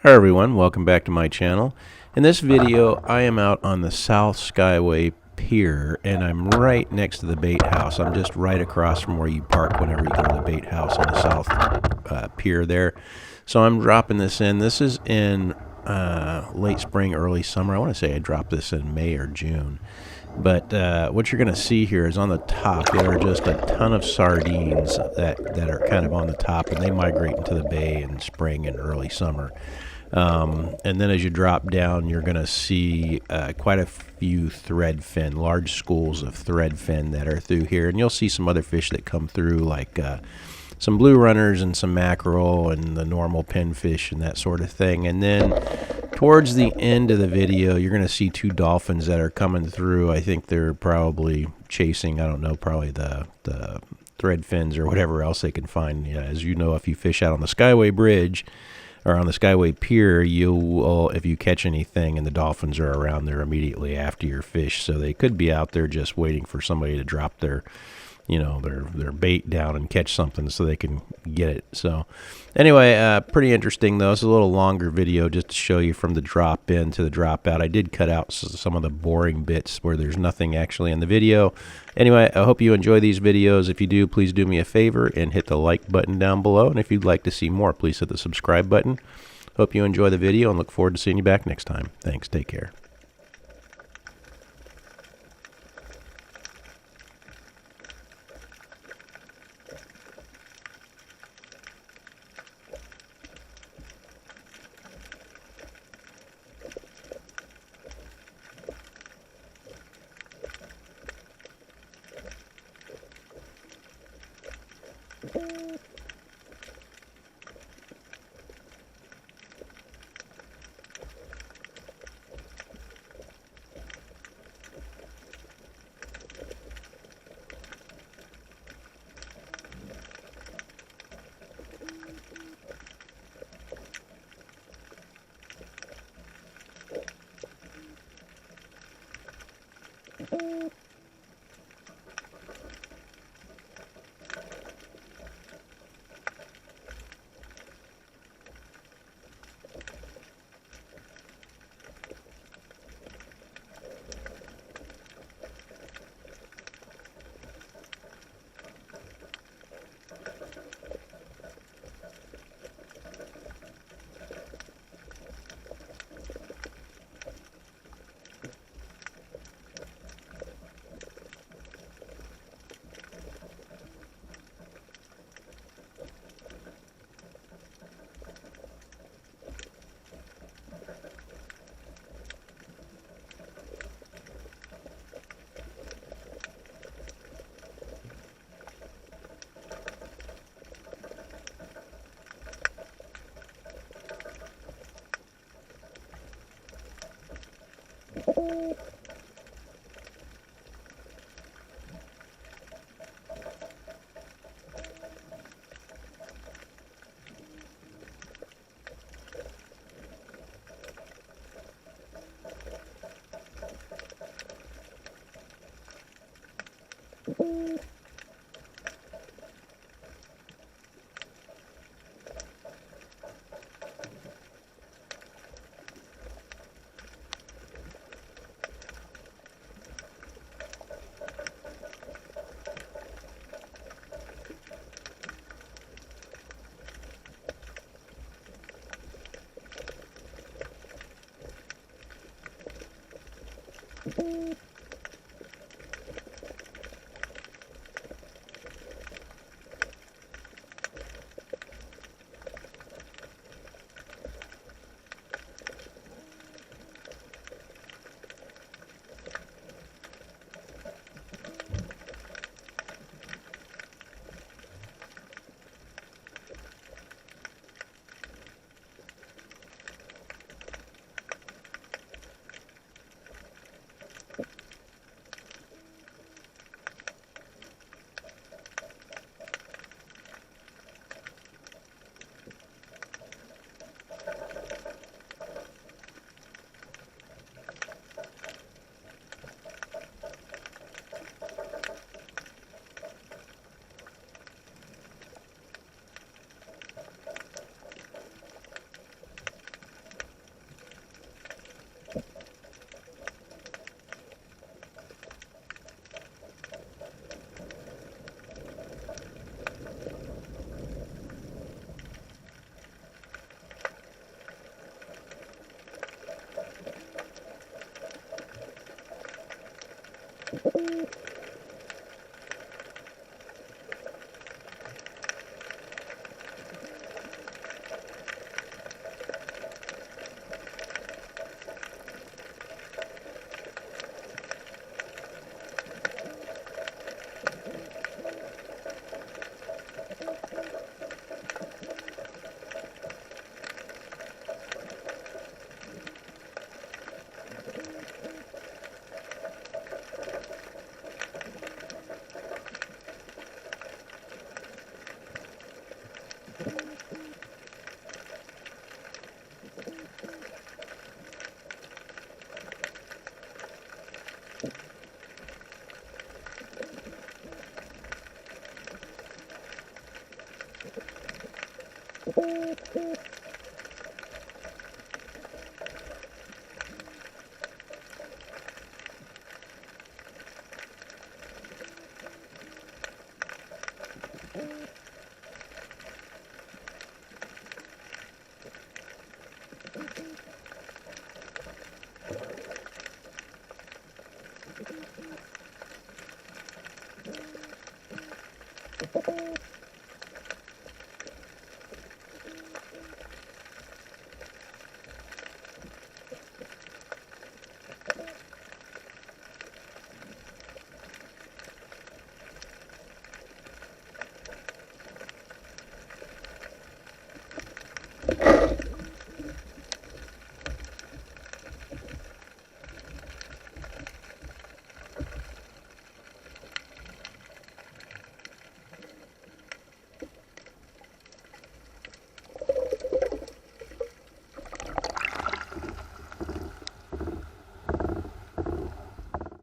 Hi everyone, welcome back to my channel. In this video, I am out on the South Skyway Pier, and I'm right next to the bait house. I'm just right across from where you park whenever you go to the bait house on the South Pier there. So I'm dropping this in. This is in late spring, early summer. I want to say I dropped this in May or June. But what you're going to see here is on the top, there are just a ton of sardines that are kind of on the top, and they migrate into the bay in spring and early summer. And then as you drop down, you're going to see quite a few threadfin, large schools of threadfin that are through here. And you'll see some other fish that come through, like some blue runners and some mackerel and the normal pinfish and that sort of thing. And then towards the end of the video, you're going to see two dolphins that are coming through. I think they're probably chasing, I don't know, probably the threadfins or whatever else they can find. Yeah, as you know, if you fish out on the Skyway Bridge or on the Skyway Pier, you will, if you catch anything and the dolphins are around there immediately after your fish, so they could be out there just waiting for somebody to drop their bait down and catch something so they can get it. So anyway, pretty interesting though. It's a little longer video just to show you from the drop in to the drop out. I did cut out some of the boring bits where there's nothing actually in the video. Anyway, I hope you enjoy these videos. If you do, please do me a favor and hit the like button down below. And if you'd like to see more, please hit the subscribe button. Hope you enjoy the video and look forward to seeing you back next time. Thanks. Take care.